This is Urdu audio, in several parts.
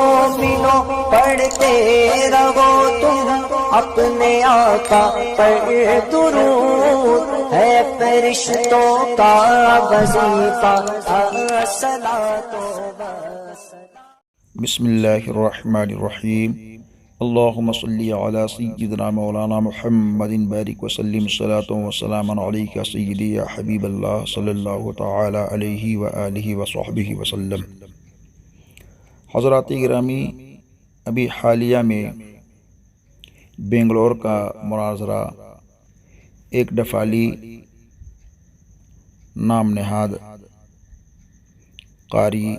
مومنوں پڑھتے رہو تم اپنے آقا پر درود، ہے فرشتوں کا وظیفہ الصلاۃ والسلام۔ بسم اللہ الرحمن الرحیم۔ اللہم صلی علی سیدنا مولانا محمد بارک وسلم صلاۃ و سلام علیک سیدی یا حبیب اللہ صلی اللہ تعالی علیہ وآلہ وصحبہ وسلم۔ حضرات گرامی، ابھی حالیہ میں بنگلور کا مناظرہ ایک ڈفالی نام نہاد قاری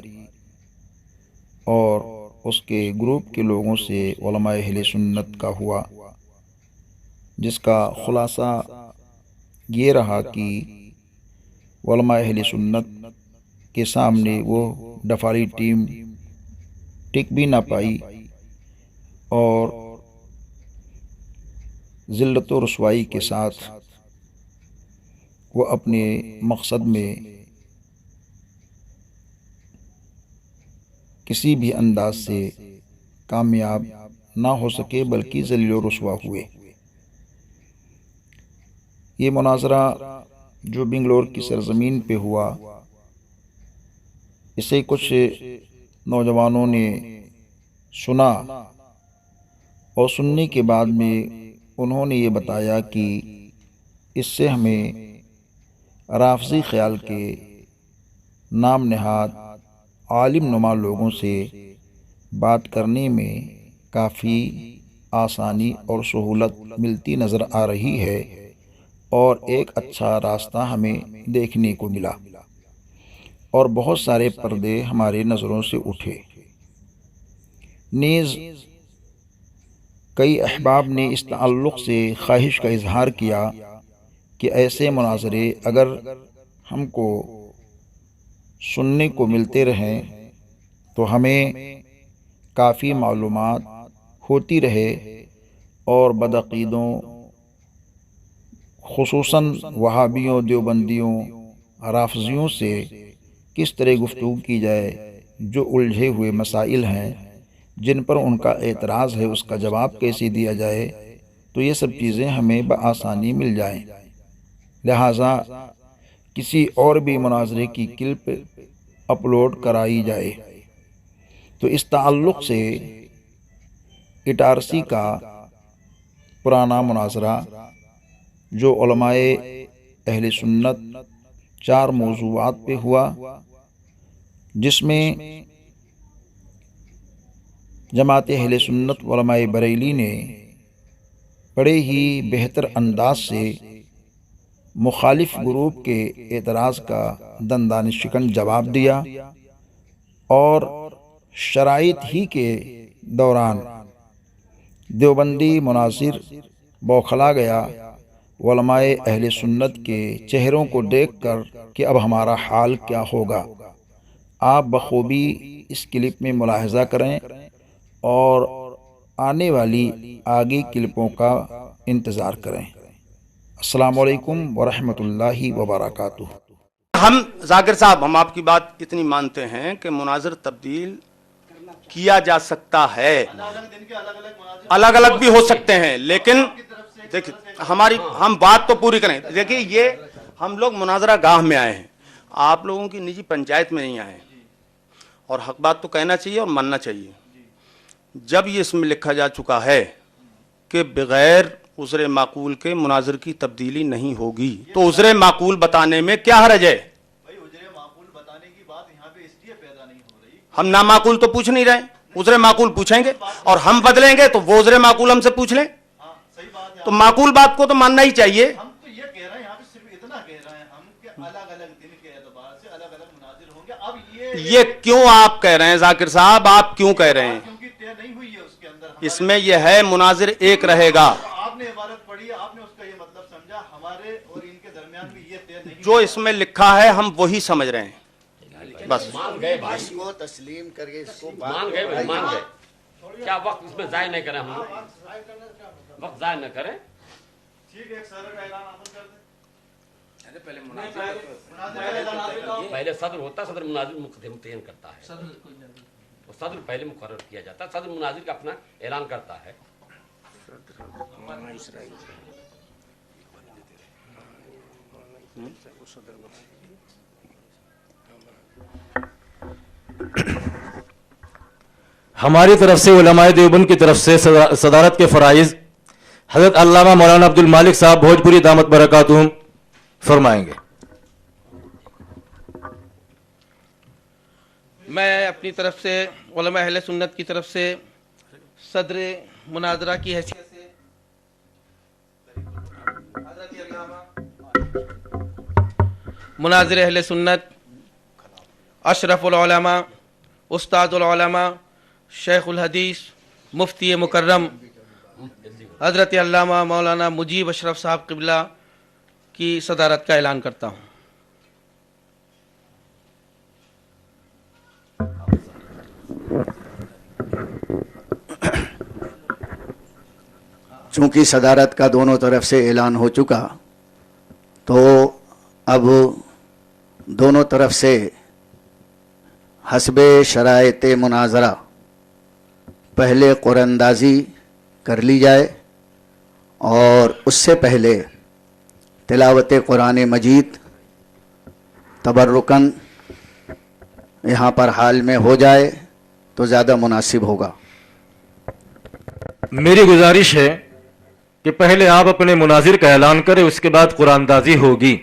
اور اس کے گروپ کے لوگوں سے علماء اہل سنت کا ہوا، جس کا خلاصہ یہ رہا کہ علماء اہل سنت کے سامنے وہ ڈفالی ٹیم ٹک بھی نہ پائی اور ذلت و رسوائی کے ساتھ وہ اپنے مقصد میں کسی بھی انداز سے کامیاب نہ ہو سکے بلکہ ذلیل و رسوا ہوئے۔ یہ مناظرہ جو بنگلور کی سرزمین پہ ہوا، اسے کچھ نوجوانوں نے سنا اور سننے کے بعد میں انہوں نے یہ بتایا کہ اس سے ہمیں رافضی خیال کے نام نہاد عالم نما لوگوں سے بات کرنے میں کافی آسانی اور سہولت ملتی نظر آ رہی ہے، اور ایک اچھا راستہ ہمیں دیکھنے کو ملا اور بہت سارے پردے ہمارے نظروں سے اٹھے۔ نیز کئی احباب نے اس تعلق سے خواہش کا اظہار کیا کہ ایسے مناظرے اگر ہم کو سننے کو ملتے رہیں تو ہمیں کافی معلومات ہوتی رہے اور بدعقیدوں خصوصاً وہابیوں، دیوبندیوں، رافضیوں سے کس طرح گفتگو کی جائے، جو الجھے ہوئے مسائل ہیں جن پر ان کا اعتراض ہے اس کا جواب کیسے دیا جائے، تو یہ سب چیزیں ہمیں بآسانی مل جائیں۔ لہٰذا کسی اور بھی مناظرے کی کلپ اپلوڈ کرائی جائے۔ تو اس تعلق سے اٹارسی کا پرانا مناظرہ جو علماء اہل سنت 4 موضوعات پہ ہوا، جس میں جماعت اہل سنت علماء بریلی نے بڑے ہی بہتر انداز سے مخالف گروپ کے اعتراض کا دندان شکن جواب دیا، اور شرائط ہی کے دوران دیوبندی مناظر بوکھلا گیا علماء اہل سنت کے چہروں کو دیکھ کر کہ اب ہمارا حال کیا ہوگا۔ آپ بخوبی اس کلپ میں ملاحظہ کریں اور آنے والی آگے کلپوں کا انتظار کریں۔ السلام علیکم ورحمۃ اللہ وبرکاتہ۔ ہم ذاکر صاحب، ہم آپ کی بات اتنی مانتے ہیں کہ مناظر تبدیل کیا جا سکتا ہے، الگ الگ بھی ہو سکتے ہیں، لیکن دیکھیں ہم بات تو پوری کریں۔ دیکھیں، یہ ہم لوگ مناظرہ گاہ میں آئے ہیں، آپ لوگوں کی نجی پنچایت میں نہیں آئے ہیں، اور حق بات تو کہنا چاہیے اور ماننا چاہیے۔ جب یہ اس میں لکھا جا چکا ہے کہ بغیر عذر معقول کے مناظر کی تبدیلی نہیں ہوگی، تو عذر معقول بتانے میں کیا حرج ہے؟ عذر معقول بتانے کی بات یہاں پہ اس لیے پیدا نہیں ہو رہی، ہم نامعقول تو پوچھ نہیں رہے، عذر معقول پوچھیں گے اور ہم بدلیں گے تو وہ عذر معقول ہم سے پوچھ لیں، تو معقول بات کو تو ماننا ہی چاہیے۔ ہم تو یہ کہہ رہے ہیں، یہاں پہ صرف اتنا کہہ رہے ہیں ہم کہ الگ الگ دن کے اعتبار سے الگ الگ مناظر ہوں گے۔ اب یہ کیوں آپ کہہ رہے ہیں ذاکر صاحب، آپ کیوں کہہ رہے ہیں؟ کیونکہ طے نہیں ہوئی ہے اس کے اندر، اس میں یہ ہے مناظر ایک رہے گا، آپ نے عبارت پڑھی، آپ نے اس کا یہ مطلب سمجھا، ہمارے اور ان کے درمیان بھی یہ طے نہیں، جو اس میں لکھا ہے ہم وہی سمجھ رہے ہیں، بس۔ اس کو تسلیم کر کے اس کو مان گئے کیا وقت اس میں ضائع نہیں کریں، ہم وقت ضائع نہ کریں۔ ٹھیک ہے، ایک صدر کا اعلان آپ کر دیں۔ پہلے صدر ہوتا ہے، صدر مناظر متعین کرتا ہے، صدر پہلے مقرر کیا جاتا ہے، صدر مناظر کا اپنا اعلان کرتا ہے. ہماری طرف سے علماء دیوبند کی طرف سے صدارت کے فرائض حضرت علامہ مولانا عبد المالک صاحب بھوجپوری دامت برکاتہم فرمائیں گے. میں اپنی طرف سے علماء اہل سنت کی طرف سے صدر مناظرہ کی حیثیت سے حضرت علامہ مناظر اہل سنت اشرف العلماء استاد العلماء شیخ الحدیث مفتی مکرم حضرت علامہ مولانا مجیب اشرف صاحب قبلہ کی صدارت کا اعلان کرتا ہوں. چونکہ صدارت کا دونوں طرف سے اعلان ہو چکا تو اب دونوں طرف سے حسب شرائط مناظرہ پہلے قرآن اندازی کر لی جائے اور اس سے پہلے تلاوت قرآن مجید تبرکن یہاں پر حال میں ہو جائے تو زیادہ مناسب ہوگا. میری گزارش ہے کہ پہلے آپ اپنے مناظر کا اعلان کریں، اس کے بعد قرآن اندازی ہوگی.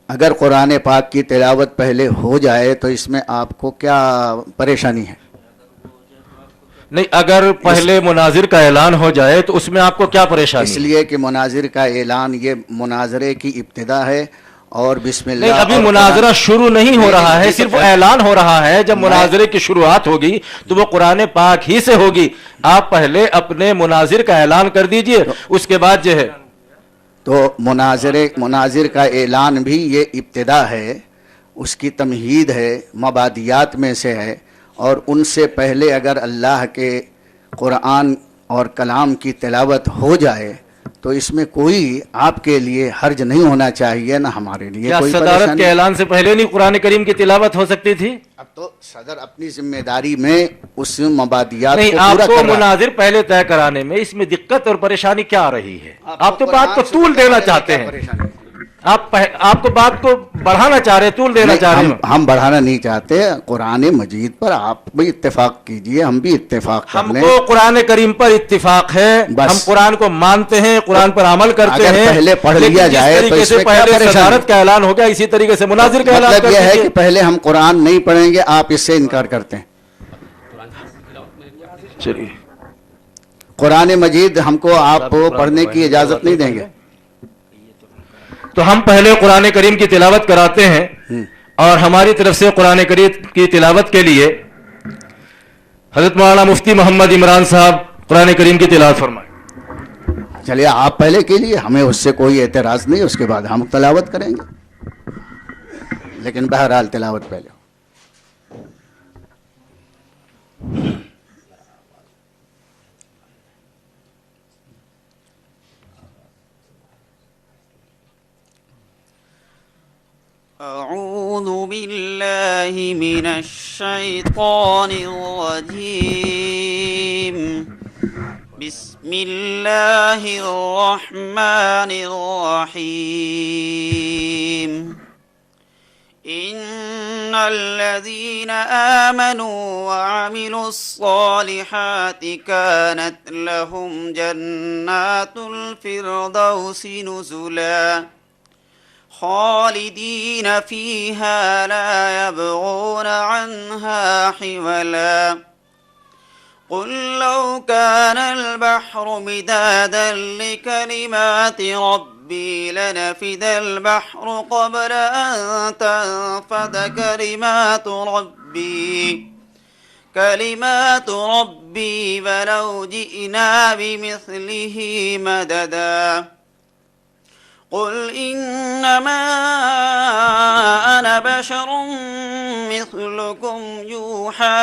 اگر قرآن پاک کی تلاوت پہلے ہو جائے تو اس میں آپ کو کیا پریشانی ہے؟ نہیں، اگر پہلے مناظر کا اعلان ہو جائے تو اس میں آپ کو کیا پریشانی اس ہے؟ لیے کہ مناظر کا اعلان یہ مناظرے کی ابتدا ہے اور بسم اللہ. نہیں، ابھی اور مناظرہ شروع نہیں ہو رہا ہے، صرف اعلان ہو رہا ہے. جب میں- مناظرے کی شروعات ہوگی تو وہ قرآن پاک ہی سے ہوگی. آپ پہلے اپنے مناظر کا اعلان کر دیجئے، اس کے بعد جو ہے تو مناظر کا اعلان بھی یہ ابتدا ہے، اس کی تمہید ہے، مبادیات میں سے ہے. اور ان سے پہلے اگر اللہ کے قرآن اور کلام کی تلاوت ہو جائے تو اس میں کوئی آپ کے لیے حرج نہیں ہونا چاہیے، نہ ہمارے لیے کیا کوئی صدارت پریشانی. کے اعلان سے پہلے نہیں قرآن کریم کی تلاوت ہو سکتی تھی؟ اب تو صدر اپنی ذمہ داری میں اس مبادیات نہیں، کو آپ پورا کو کر رہا ہے. مناظر پہلے طے کرانے میں اس میں دقت اور پریشانی کیا آ رہی ہے؟ آپ تو بات کو قرآن سے طول دینا پہلے چاہتے کیا ہیں، پریشانی ہے؟ آپ کو بات کو بڑھانا چاہ رہے ہیں، طول دینا چاہ رہے ہیں. ہم بڑھانا نہیں چاہتے. قرآن مجید پر آپ بھی اتفاق کیجئے، ہم بھی اتفاق کر ہم لیں. کو قرآن کریم پر اتفاق ہے، بس. ہم قرآن کو مانتے ہیں، قرآن پر عمل کرتے اگر ہیں. پہلے پڑھ لیکن لیا جس جائے تو طریقے اس سے میں کیا پہلے پریشانی؟ صدارت کا اعلان ہو گیا، اسی طریقے سے مناظر کا اعلان مطلب کر یہ ہے دیجئے. کہ پہلے ہم قرآن نہیں پڑھیں گے، آپ اس سے انکار کرتے ہیں. چلیے، قرآن مجید ہم کو آپ پڑھنے کی اجازت نہیں دیں گے. تو ہم پہلے قرآن کریم کی تلاوت کراتے ہیں اور ہماری طرف سے قرآن کریم کی تلاوت کے لیے حضرت مولانا مفتی محمد عمران صاحب قرآن کریم کی تلاوت فرمائیں. چلیے آپ پہلے کے لیے، ہمیں اس سے کوئی اعتراض نہیں، اس کے بعد ہم تلاوت کریں گے، لیکن بہرحال تلاوت پہلے ہو. أعوذ بالله من الشيطان الرجيم. بسم الله الرحمن الرحيم. إن الذين آمنوا وعملوا الصالحات كانت لهم جنات الفردوس نزلا خالدين فيها لا يبغون عنها حولا. قل لو كان البحر مدادا لكلمات ربي لنفد البحر قبل أن تنفد كلمات ربي ولو جئنا بمثله مددا. قل إنما أنا بشر مثلكم يوحى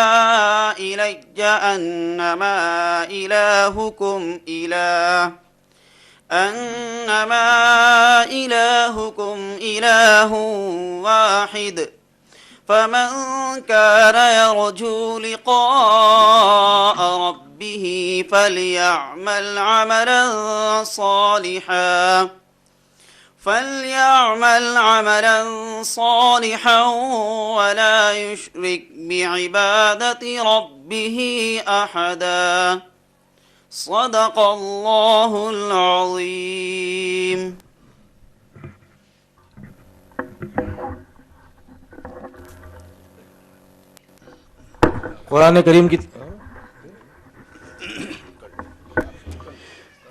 إلي أنما إلهكم إله أنما إلهكم إله واحد فمن كان يرجو لقاء ربه فليعمل عملا صالحا ولا يشرك بعبادة ربه أحدا صدق الله العظيم. قرآن کریم کی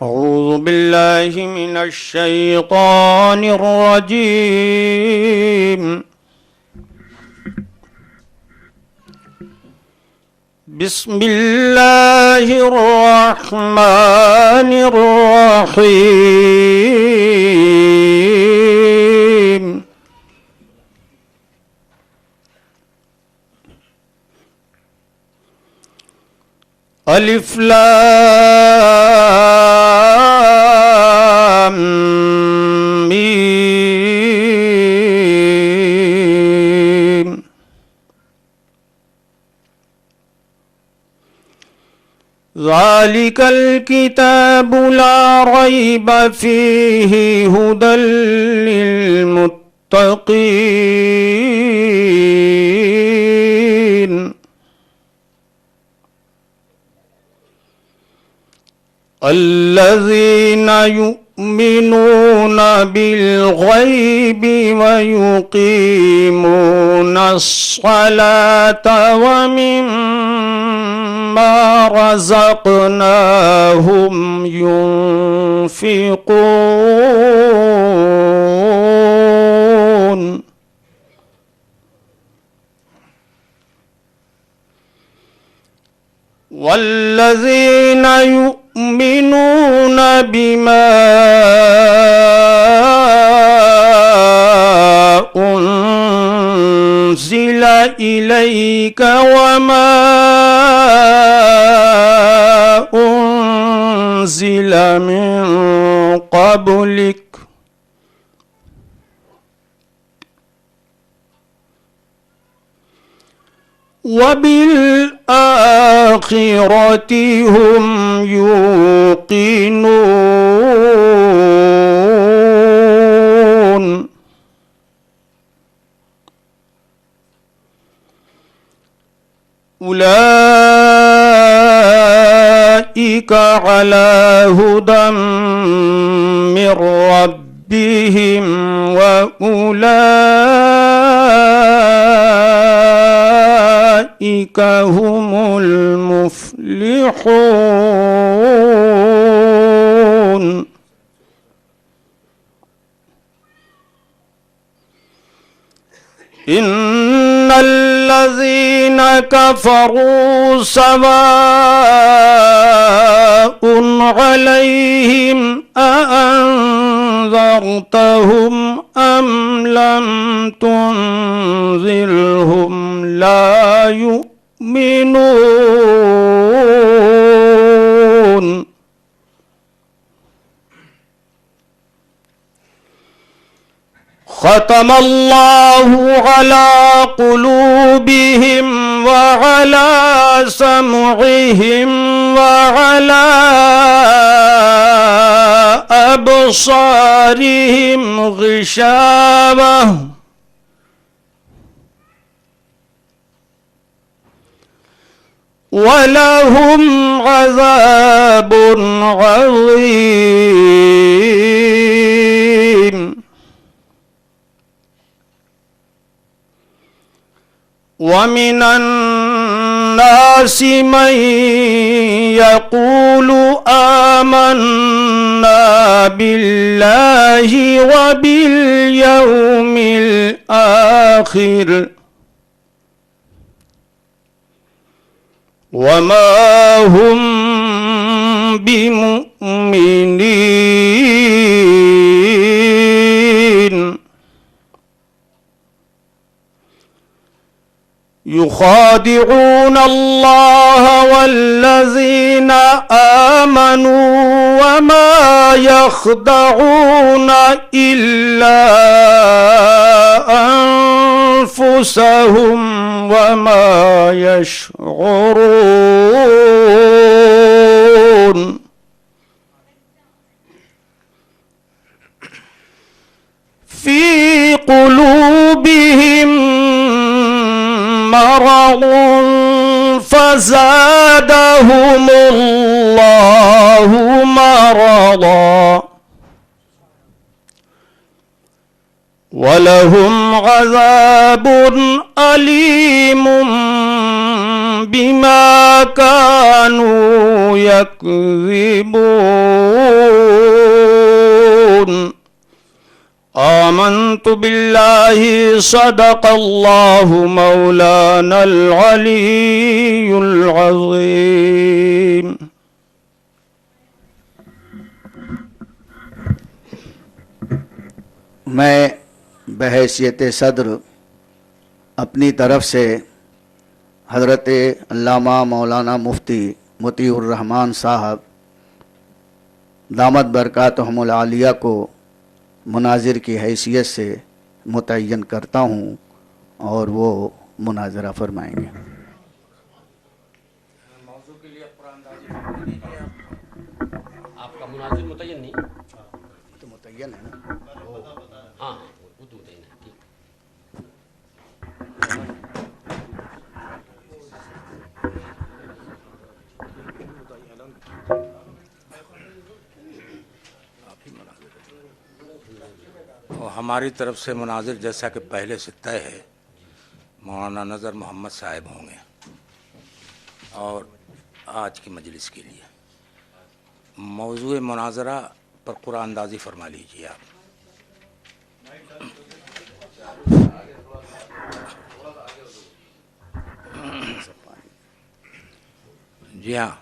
أعوذ بالله من الشيطان الرجيم. بسم الله الرحمن الرحيم. ألف لام ميم. ذلك الكتاب لا ريب فيه هدى للمتقين الذين يؤمنون بالغيب ويقيمون الصلاة ومما رزقناهم ينفقون والذين يؤمنون بما أنزل إليك وما أنزل من قبلك وبالآخرة هم يوقنون أولئك على هدى من ربهم وأولئك هم المفلحون. إن الذين كفروا سواء عليهم أأنذرتهم أم لم تنذرهم لا يؤمنون. ختم الله على قلوبهم وعلى سمعهم وعلى أبصارهم غشاوة ولهم عذاب عظيم. ومن الناس من يقول آمنا بالله وباليوم الآخر وما هم بمؤمنين يخادعون الله والذين آمنوا وما يخدعون إلا أنفسهم وما يشعرون. في قلوبهم مرض فزادهم الله مرضا ولهم عذاب أليم بما كانوا يكذبون. آمنت بالله صدق الله مولانا العلي العظيم. میں بحیثیت صدر اپنی طرف سے حضرت علامہ مولانا مفتی مطیع الرحمان صاحب دامت برکاتہم العالیہ کو مناظر کی حیثیت سے متعین کرتا ہوں اور وہ مناظرہ فرمائیں گے. موضوع کے لیے قرآن دازی آپ کا مناظر متعین نہیں تو متعین ہے نا. ہاں وہ تو متعین ہے. ٹھیک. ہماری طرف سے مناظر جیسا کہ پہلے سے طے ہے مولانا نظر محمد صاحب ہوں گے اور آج کی مجلس کے لیے موضوع مناظرہ پر قرآن اندازی فرما لیجیے آپ. جی ہاں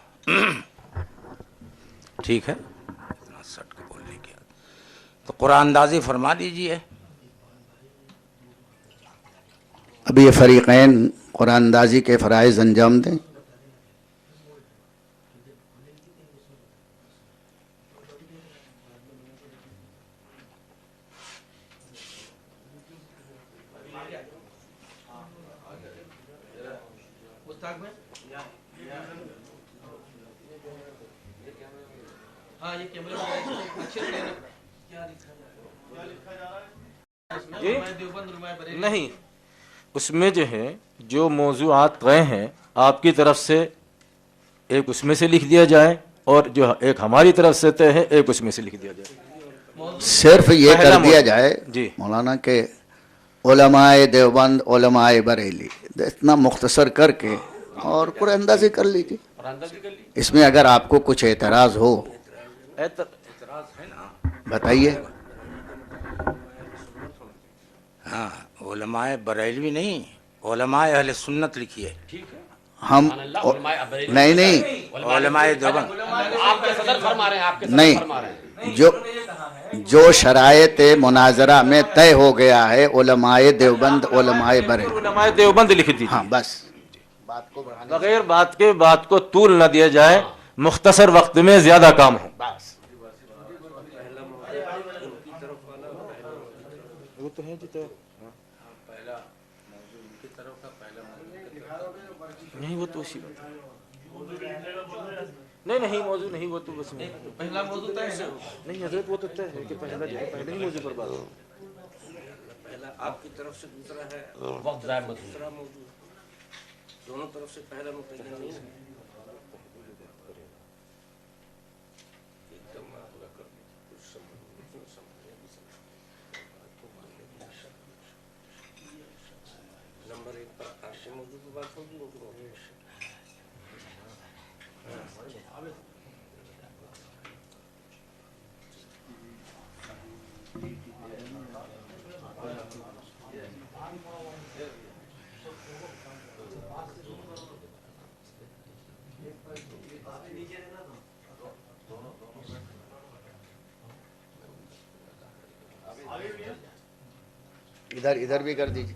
ٹھیک ہے. اتنا سٹ کے بولنے کی تو قرآن اندازی فرما دیجیے. ابھی یہ فریقین قرآن اندازی کے فرائض انجام دیں. نہیں، اس میں جو ہے جو موضوعات طے ہیں آپ کی طرف سے ایک اس میں سے لکھ دیا جائے اور جو ایک ہماری طرف سے طے ہے ایک اس میں سے لکھ دیا جائے. صرف یہ کر دیا جائے جی مولانا کہ علماء دیوبند علماء بریلی اتنا مختصر کر کے اور قرآن اندازی کر لیجیے. اس میں اگر آپ کو کچھ اعتراض ہو بتائیے. ہاں علماء بریلوی نہیں علماء اہل سنت لکھیے. ہم نہیں علماء دیوبند آپ کے صدر فرما رہے ہیں. آپ کے صدر نہیں، فرما رہے ہیں. جو شرائط مناظرہ میں طے ہو گیا ہے علماء دیوبند علماء بریلی علماء دیوبند لکھ دیجیے. ہاں بس بغیر بات کو طول نہ دیا جائے، مختصر وقت میں زیادہ کام ہو. وہ تو ہے جی. نہیں وہ تو اسی بات نہیں موضوع نہیں وہ تو بس پہلا موضوع طے ہے. نہیں حضرت وہ تو طے ہے کہ پہلا جو ہے پہلے ہی موضوع پر بات ہو. پہلا آپ کی طرف سے دوسرا ہے وقت ضائع مت دوسرا موضوع دونوں طرف سے پہلا متعین نہیں ہے. نمبر ایک پر عرشی موضوع پر بات ہوگی. ادھر بھی کر دیجیے.